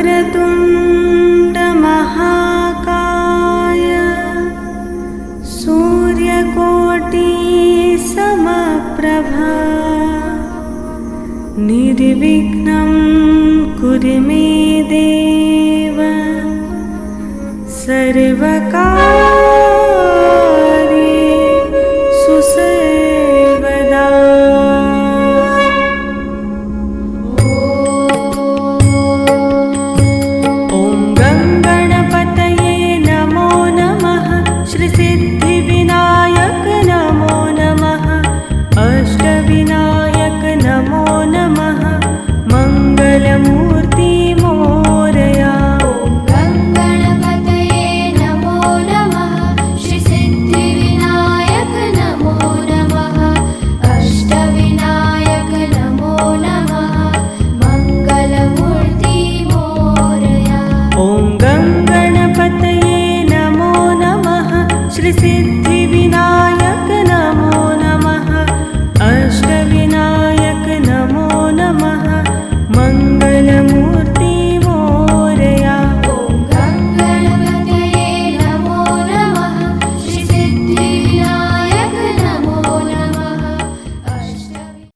वक्रतुण्डमहाकाय सूर्यकोटिसमप्रभा निर्विघ्नं कुरु मे देव सर्वकार्येषु सर्वदा। ॐ गङ्गणपतये नमो नमः। श्रीसिद्धिविनायक नमो नमः। अष्टविनायक नमो नमः। मङ्गलमूर्ति मोरया। ॐ गङ्गणपतये नमो नमः। श्रीसिद्धि